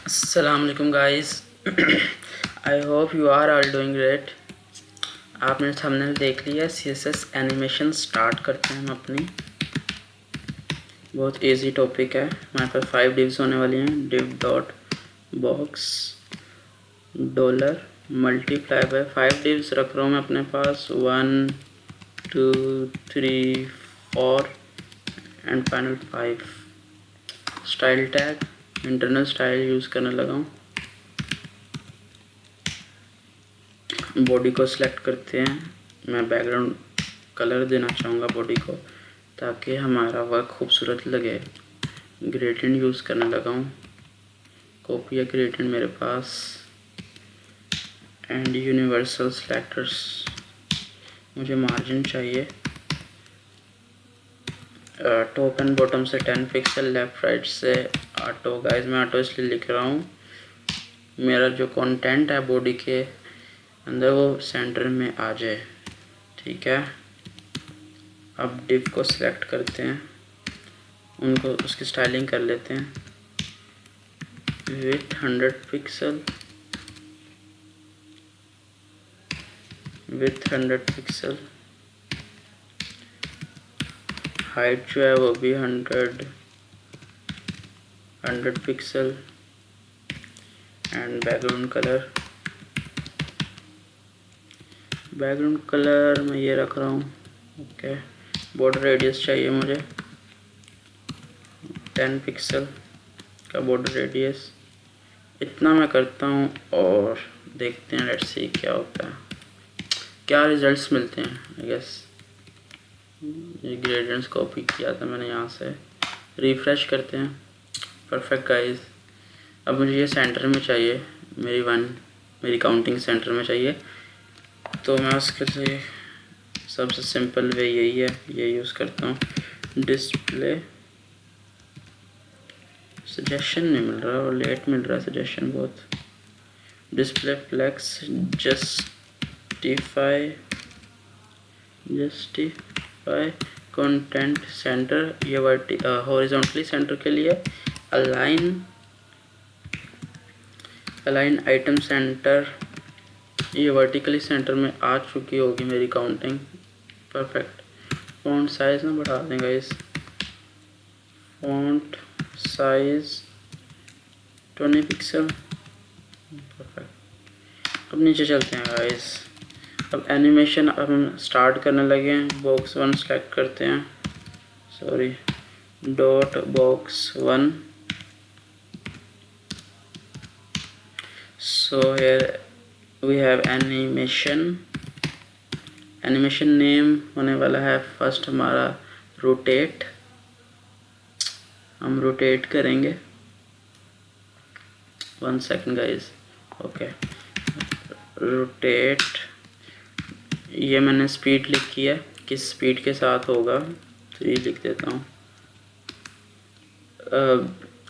Assalamualaikum guys. I hope you are all doing great. आपने thumbnail देख लिया। CSS animation start करते हैं हम अपनी। बहुत इजी टॉपिक है। हमारे पास 5 डिव्स होने वाली हैं। div dot box dollar multiply by 5 डिव्स रख रहा हूँ मैं अपने पास 1 2 3 4 and final 5। Style tag internal style use करने लगा हूँ। बॉडी को सिलेक्ट करते हैं। मैं बैकग्राउंड कलर देना चाहूँगा बॉडी को ताकि हमारा वर्क खूबसूरत लगे। ग्रेडियंट यूज़ करने लगा हूँ। कॉपी या ग्रेडियंट मेरे पास एंड यूनिवर्सल सिलेक्टर्स। मुझे मार्जिन चाहिए टॉप एंड बॉटम से 10 पिक्सल, लेफ़्ट राइट से ऑटो। गाइस मैं ऑटो इसलिए लिख रहा हूँ मेरा जो कंटेंट है बॉडी के अंदर वो सेंटर में आ जाए। ठीक है, अब डिव को सिलेक्ट करते हैं, उनको उसकी स्टाइलिंग कर लेते हैं विथ 100 पिक्सल हाइट जो है वो भी 100 पिक्सल एंड बैकग्राउंड कलर मैं ये रख रहा हूँ। ओके, बॉर्डर रेडियस चाहिए मुझे 10 पिक्सल का बॉर्डर रेडियस। इतना मैं करता हूँ और देखते हैं, लेट्स सी क्या होता है, क्या रिजल्ट्स मिलते हैं। आई गेस ये ग्रेडियंट्स कॉपी किया था मैंने यहाँ से। रिफ्रेश करते हैं। परफेक्ट गाइस, अब मुझे ये सेंटर में चाहिए, मेरी काउंटिंग सेंटर में चाहिए। तो मैं उसके लिए सबसे सिंपल वे यही है, ये यूज़ करता हूँ। डिस्प्ले सजेशन नहीं मिल रहा और लेट मिल रहा है सजेशन बहुत। Display flex justify content center, ये हॉरिजॉन्टली सेंटर के लिए। अलाइन आइटम सेंटर, ये वर्टिकली सेंटर में आ चुकी होगी मेरी काउंटिंग। परफेक्ट। फॉन्ट साइज में बढ़ा देंगे इस फॉन्ट साइज 20 पिक्सल। परफेक्ट। अब नीचे चलते हैं गाइस। अब एनिमेशन अब हम स्टार्ट करने लगे हैं। बॉक्स 1 सेलेक्ट करते हैं, sorry dot box 1। So here we have animation name होने वाला है फर्स्ट हमारा रोटेट। हम रोटेट करेंगे। 1 सेकेंड गाइस। ओके, रोटेट, ये मैंने स्पीड लिखी है, किस स्पीड के साथ होगा तो ये लिख देता हूँ।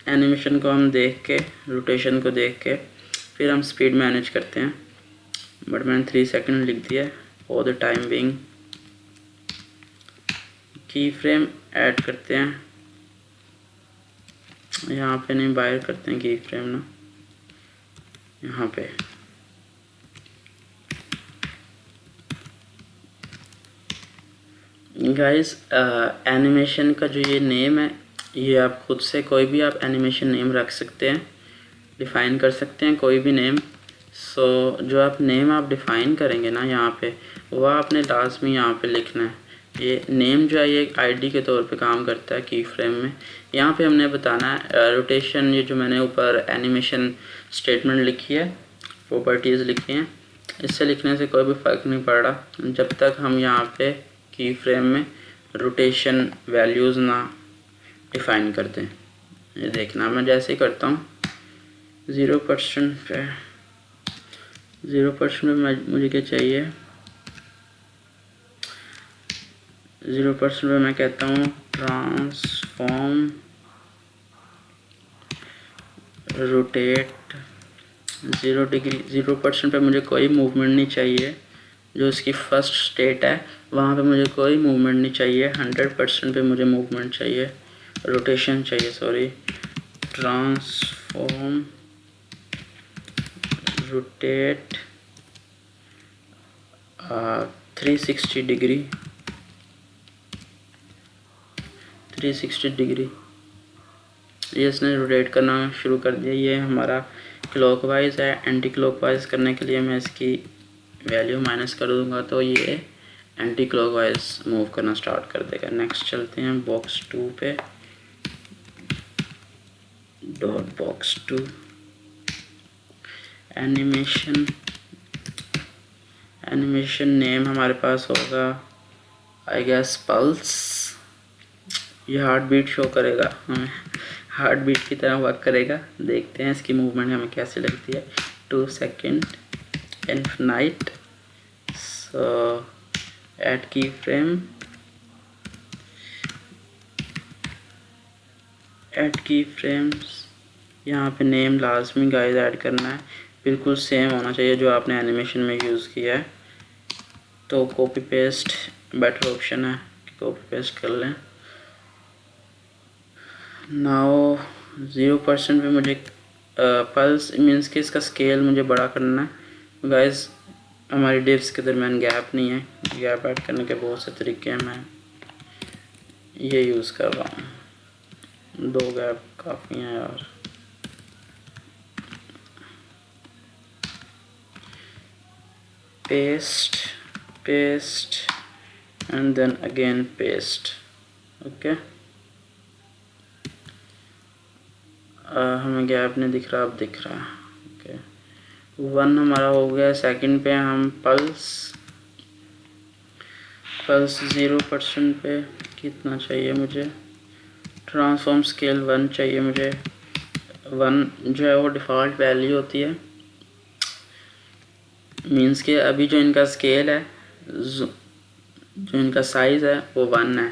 एनिमेशन को हम देख के, रोटेशन को देख के फिर हम स्पीड मैनेज करते हैं, बट मैंने 3 सेकेंड लिख दिया फॉर द टाइम बिंग। की फ्रेम ऐड करते हैं, यहाँ पे नहीं, बाहर करते हैं की फ्रेम ना, यहाँ पे। गाइस एनिमेशन का जो ये नेम है, ये आप खुद से कोई भी आप एनिमेशन नेम रख सकते हैं, डिफ़ाइन कर सकते हैं कोई भी नेम। सो जो आप नेम आप डिफ़ाइन करेंगे ना यहाँ पे, वह आपने लाजमी यहाँ पे लिखना है। ये नेम जो है ये आईडी के तौर पे काम करता है की फ्रेम में। यहाँ पे हमने बताना है रोटेशन, ये जो मैंने ऊपर एनिमेशन स्टेटमेंट लिखी है, प्रॉपर्टीज़ लिखी हैं, इससे लिखने से कोई भी फ़र्क नहीं पड़ रहा जब तक हम यहाँ पे की फ्रेम में रोटेशन वैल्यूज़ ना डिफ़ाइन करते हैं। ये देखना, मैं जैसे ही करता हूँ 0% पे, 0% में मुझे क्या चाहिए, 0% में मैं कहता हूँ ट्रांसफॉर्म रोटेट 0 डिग्री। 0% पे मुझे कोई मूवमेंट नहीं चाहिए, जो इसकी फर्स्ट स्टेट है वहाँ पे मुझे कोई मूवमेंट नहीं चाहिए। 100% पे मुझे मूवमेंट चाहिए, रोटेशन चाहिए, sorry. Transform rotate 360 degree 360 degree. ये इसने रोटेट करना शुरू कर दिया। ये हमारा क्लॉकवाइज है। एंटी क्लॉकवाइज करने के लिए मैं इसकी वैल्यू माइनस कर दूंगा तो ये एंटी क्लॉकवाइज मूव करना स्टार्ट कर देगा। नेक्स्ट चलते हैं बॉक्स 2 पे। डॉट बॉक्स 2 एनिमेशन नेम हमारे पास होगा आई गेस पल्स। ये हार्ट बीट शो करेगा, हमें हार्ट बीट की तरह वर्क करेगा। देखते हैं इसकी मूवमेंट हमें कैसी लगती है। 2 सेकेंड इनफिनाइट। सो एड की फ्रेम, ऐड की फ्रेम्स। यहाँ पे नेम लाजमी गाइस ऐड करना है, बिल्कुल सेम होना चाहिए जो आपने एनिमेशन में यूज़ किया है। तो कॉपी पेस्ट बेटर ऑप्शन है कि कॉपी पेस्ट कर लें। नाउ 0% पे मुझे पल्स मीन्स कि इसका स्केल मुझे बड़ा करना है। गाइस हमारी डिव्स के दरमियान गैप नहीं है। गैप ऐड करने के बहुत से तरीके हैं, मैं ये यूज़ कर रहा हूँ। 2 गैप काफ़ी हैं यार। Paste and then again paste. Okay, हमें गैप नहीं दिख रहा, अब दिख रहा है। ओके, 1 हमारा हो गया। सेकंड पे हम पल्स 0% पे कितना चाहिए मुझे। ट्रांसफॉर्म स्केल 1 चाहिए मुझे। 1 जो है वो डिफ़ॉल्ट वैल्यू होती है, मीन्स के अभी जो इनका स्केल है, जो इनका साइज़ है वो 1 है।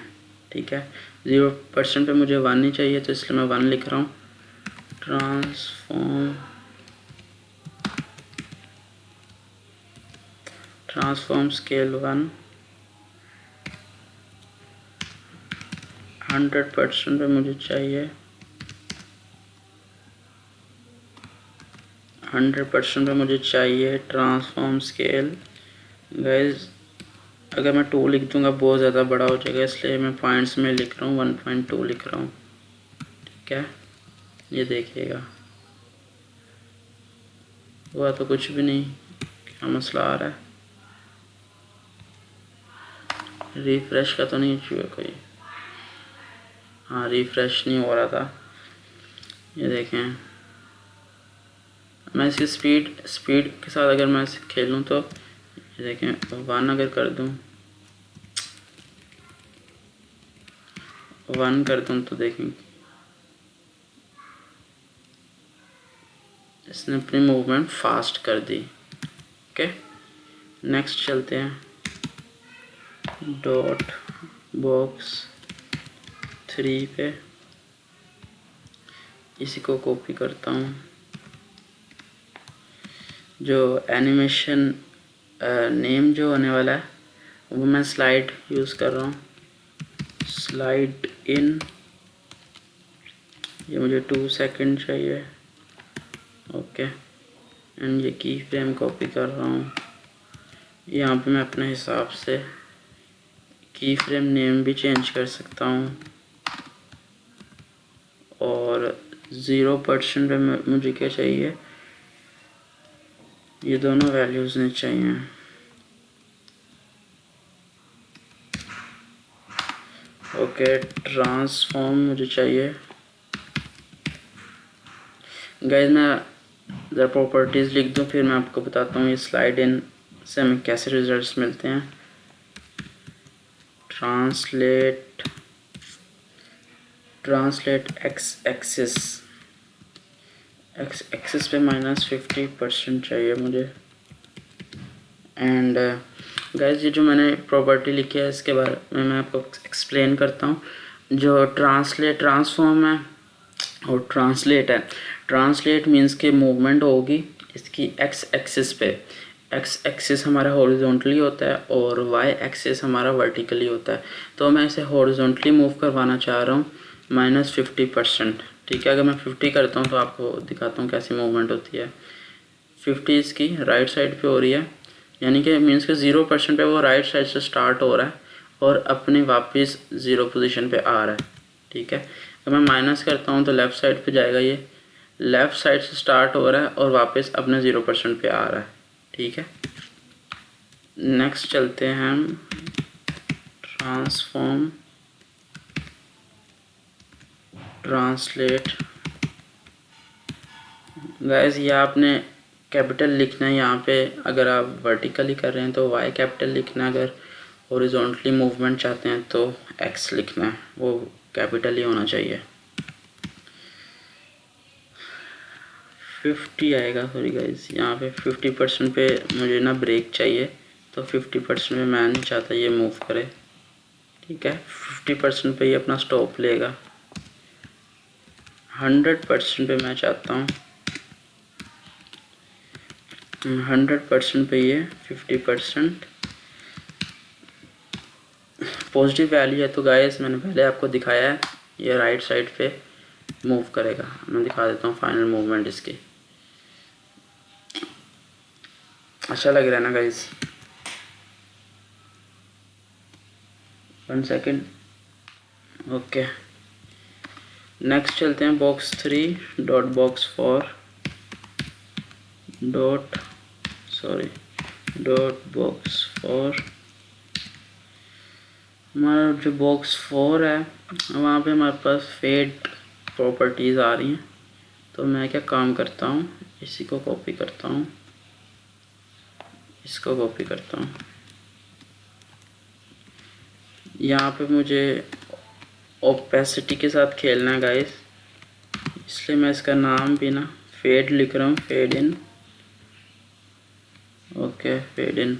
ठीक है, 0% पे मुझे 1 ही चाहिए तो इसलिए मैं 1 लिख रहा हूँ। ट्रांसफॉर्म स्केल 1 100% पे मुझे चाहिए। 100% पे मुझे चाहिए ट्रांसफॉर्म स्केल। गाइस अगर मैं 2 लिख दूंगा बहुत ज़्यादा बड़ा हो जाएगा, इसलिए मैं पॉइंट्स में लिख रहा हूँ, 1.2 लिख रहा हूँ। ठीक है, ये देखिएगा, हुआ तो कुछ भी नहीं। क्या मसला आ रहा है? रिफ्रेश का तो नहीं हुआ कोई? हाँ, रिफ्रेश नहीं हो रहा था। ये देखें, मैं इसकी स्पीड के साथ अगर मैं खेलूँ तो ये देखें 1 अगर कर दूँ, 1 कर दूँ तो देखें इसने अपनी मूवमेंट फास्ट कर दी। ओके, नेक्स्ट चलते हैं डॉट बॉक्स 3 पे। इसी को कॉपी करता हूँ। जो एनिमेशन नेम जो होने वाला है वो मैं स्लाइड यूज़ कर रहा हूँ, स्लाइड इन। ये मुझे 2 सेकंड चाहिए। ओके, एंड ये की फ्रेम कॉपी कर रहा हूँ। यहाँ पे मैं अपने हिसाब से की फ्रेम नेम भी चेंज कर सकता हूँ। और 0% पे मुझे क्या चाहिए, ये दोनों वैल्यूज़ नहीं चाहिए। ओके, ट्रांसफॉर्म मुझे चाहिए। गाइस मैं ज़रा प्रॉपर्टीज़ लिख दूँ, फिर मैं आपको बताता हूँ ये स्लाइड इन से हमें कैसे रिजल्ट्स मिलते हैं। ट्रांसलेट एक्स एक्सिस पे -50% चाहिए मुझे। एंड गाइस ये जो मैंने प्रॉपर्टी लिखी है इसके बारे में मैं आपको एक्सप्लेन करता हूँ। जो ट्रांसफॉर्म है और ट्रांसलेट है। ट्रांसलेट मीन्स के मूवमेंट होगी इसकी एक्स एक्सिस पे। एक्स एक्सिस हमारा हॉरिजॉन्टली होता है और वाई एक्सिस हमारा वर्टिकली होता है। तो मैं इसे हॉरिजॉन्टली मूव करवाना चाह रहा हूँ -50%। ठीक है, अगर मैं 50 करता हूँ तो आपको दिखाता हूँ कैसी मूवमेंट होती है। 50 इसकी राइट साइड पे हो रही है, यानी कि मीन्स के 0% पे वो राइट साइड से स्टार्ट हो रहा है और अपनी वापस 0 पोजीशन पे आ रहा है। ठीक है, अगर मैं माइनस करता हूँ तो लेफ़्ट साइड पे जाएगा, ये लेफ़्ट साइड से स्टार्ट हो रहा है और वापस अपने 0% पे आ रहा है। ठीक है, नेक्स्ट चलते हैं हम ट्रांसफॉर्म ट्रांसलेट। गाइस ये आपने कैपिटल लिखना है यहाँ पे, अगर आप वर्टिकली कर रहे हैं तो वाई कैपिटल लिखना है, अगर हॉरिजॉन्टली मूवमेंट चाहते हैं तो एक्स लिखना है, वो कैपिटल ही होना चाहिए। 50 आएगा, सॉरी गाइस यहाँ पे 50% पे मुझे ना ब्रेक चाहिए, तो 50% पे मैं नहीं चाहता ये मूव करे। ठीक है, 50% पे ये अपना स्टॉप लेगा। 100% पे मैं चाहता हूँ 100% पे ये 50% पॉजिटिव वैल्यू है, तो गाइस मैंने पहले आपको दिखाया है ये राइट साइड पे मूव करेगा। मैं दिखा देता हूँ फाइनल मूवमेंट इसकी। अच्छा लग रहा है ना गाइस? 1 सेकेंड। ओके, नेक्स्ट चलते हैं box 3 dot box 4 dot box 4। हमारा जो बॉक्स 4 है वहाँ पे हमारे पास फेड प्रॉपर्टीज़ आ रही हैं, तो मैं क्या काम करता हूँ, इसी को कॉपी करता हूँ, इसको कॉपी करता हूँ। यहाँ पे मुझे ओपेसिटी के साथ खेलना है गाइस, इसलिए मैं इसका नाम भी ना फेड लिख रहा हूँ, fade in. Okay, fade in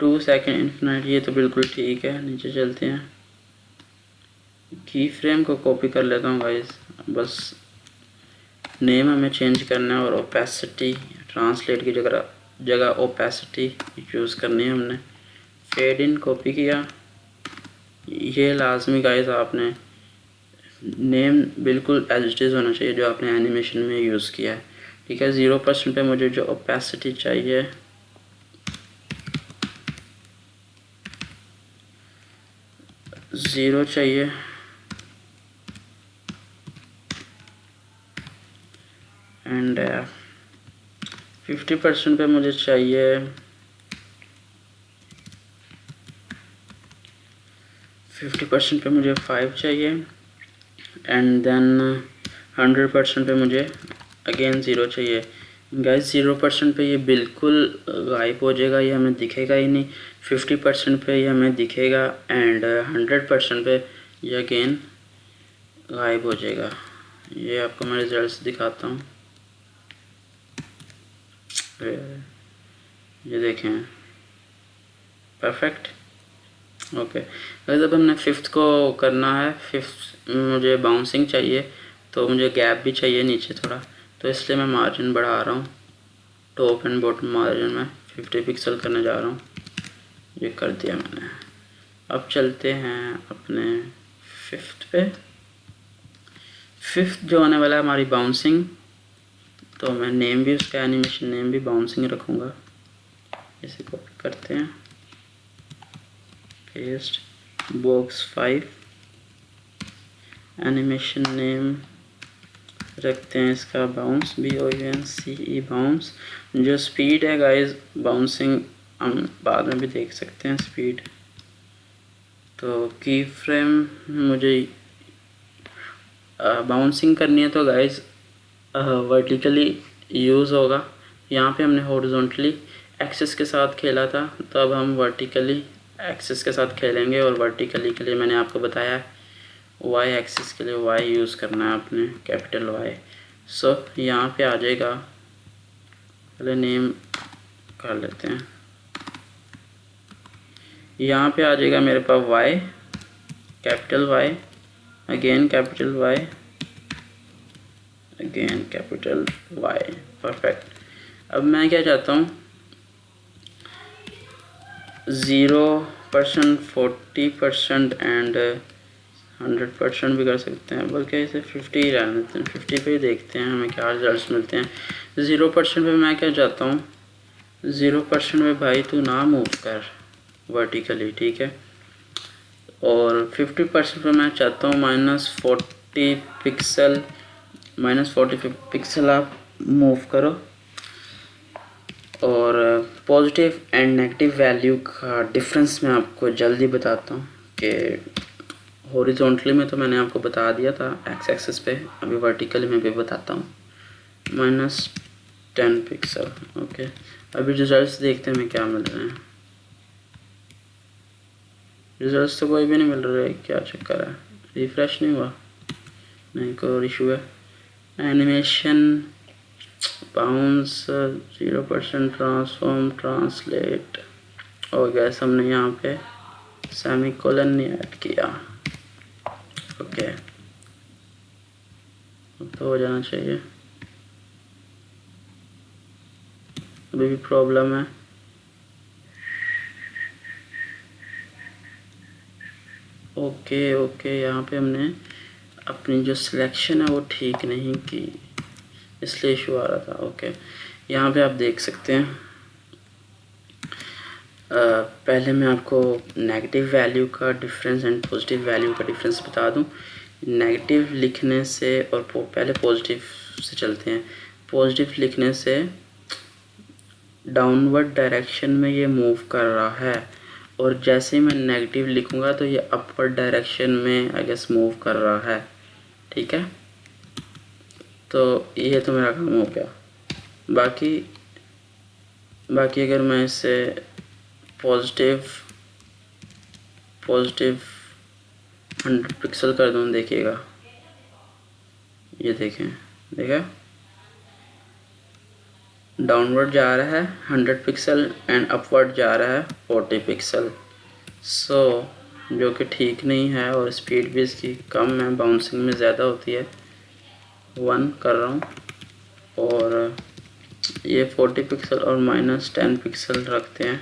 2 second infinite, ये तो बिल्कुल ठीक है। नीचे चलते हैं, की फ्रेम को कॉपी कर लेता हूँ गाइस, बस नेम हमें चेंज करना है और ओपेसिटी ट्रांसलेट की जगह ओपेसिटी यूज़ करनी है हमने। फेड इन कॉपी किया, ये लाजमी गाइस आपने नेम बिल्कुल एज इट इज़ होना चाहिए जो आपने एनिमेशन में यूज़ किया है। ठीक है, 0% पे मुझे जो ओपेसिटी चाहिए 0 चाहिए, एंड 50% पे मुझे चाहिए 50% पे मुझे 5 चाहिए, एंड देन 100% पे मुझे अगेन 0 चाहिए। गाइस 0% पे ये बिल्कुल गायब हो जाएगा, ये हमें दिखेगा ही नहीं। 50% पे ये हमें दिखेगा एंड 100% पे ये अगेन गायब हो जाएगा। ये आपको मैं रिजल्ट्स दिखाता हूँ, ये देखें, परफेक्ट। ओके गाइस, अब हमने 5th को करना है। 5th मुझे बाउंसिंग चाहिए, तो मुझे गैप भी चाहिए नीचे थोड़ा, तो इसलिए मैं मार्जिन बढ़ा रहा हूँ। टॉप एंड बॉटम मार्जिन में 50 पिक्सल करने जा रहा हूँ, ये कर दिया मैंने। अब चलते हैं अपने 5th पे। 5th जो आने वाला है हमारी बाउंसिंग, तो मैं नेम भी उसका एनिमेशन नेम भी बाउंसिंग रखूँगा। इसे कॉपी करते हैं, पेस्ट, बॉक्स 5, एनिमेशन नेम रखते हैं इसका बाउंस, BOUNCE बाउंस। जो स्पीड है गाइस बाउंसिंग हम बाद में भी देख सकते हैं स्पीड। तो की फ्रेम मुझे बाउंसिंग करनी है तो गाइस वर्टिकली यूज़ होगा। यहाँ पे हमने हॉरिजॉन्टली एक्सिस के साथ खेला था, तो अब हम वर्टिकली एक्सिस के साथ खेलेंगे, और वर्टिकली के लिए मैंने आपको बताया वाई एक्सिस के लिए वाई यूज़ करना है आपने, कैपिटल वाई। सो यहाँ पे आ जाएगा, पहले नेम कर लेते हैं, यहाँ पे आ जाएगा मेरे पास Y, capital Y, again capital Y, again capital Y, perfect. अब मैं क्या चाहता हूँ, 0%, 40% एंड 100% भी कर सकते हैं, बल्कि इसे 50 ही रहने देते हैं, 50 पे ही देखते हैं हमें क्या रिजल्ट्स मिलते हैं। 0% पे मैं क्या चाहता हूँ, 0% पे भाई तू ना मूव कर वर्टिकली, ठीक है। और 50% पे मैं चाहता हूँ -40 पिक्सल, -40 पिक्सल आप मूव करो। और पॉजिटिव एंड नेगेटिव वैल्यू का डिफरेंस मैं आपको जल्दी बताता हूँ कि हॉरिजॉन्टली में तो मैंने आपको बता दिया था एक्स एक्सिस पे, अभी वर्टिकली में भी बताता हूँ। -10 पिक्सल, ओके। अभी रिजल्ट्स देखते हैं हमें क्या मिल रहे हैं। रिजल्ट्स तो कोई भी नहीं मिल रहे, क्या चक्कर है, रिफ्रेश नहीं हुआ, नहीं कोई इशू है। एनिमेशन बाउंस 0% ट्रांसफॉर्म ट्रांसलेट, और गैस हमने यहाँ पे सेमीकोलन नहीं ऐड किया, ओके। अब तो हो जाना चाहिए, अभी भी प्रॉब्लम है। ओके ओके, यहाँ पे हमने अपनी जो सिलेक्शन है वो ठीक नहीं की, इसलिए इशू आ रहा था, ओके। यहाँ पे आप देख सकते हैं, पहले मैं आपको नेगेटिव वैल्यू का डिफरेंस एंड पॉजिटिव वैल्यू का डिफरेंस बता दूं। नेगेटिव लिखने से और पहले पॉजिटिव से चलते हैं। पॉजिटिव लिखने से डाउनवर्ड डायरेक्शन में ये मूव कर रहा है, और जैसे ही मैं नेगेटिव लिखूंगा तो ये अपवर्ड डायरेक्शन में आई गेस मूव कर रहा है, ठीक है। तो ये तो मेरा काम हो गया। बाकी अगर मैं इसे पॉजिटिव 100 पिक्सल कर दूँ, देखिएगा, ये देखें, देखा डाउनवर्ड जा रहा है 100 पिक्सल एंड अपवर्ड जा रहा है 40 पिक्सल, सो जो कि ठीक नहीं है, और स्पीड भी इसकी कम है, बाउंसिंग में ज़्यादा होती है। 1 कर रहा हूँ, और ये 40 पिक्सल और -10 पिक्सल रखते हैं।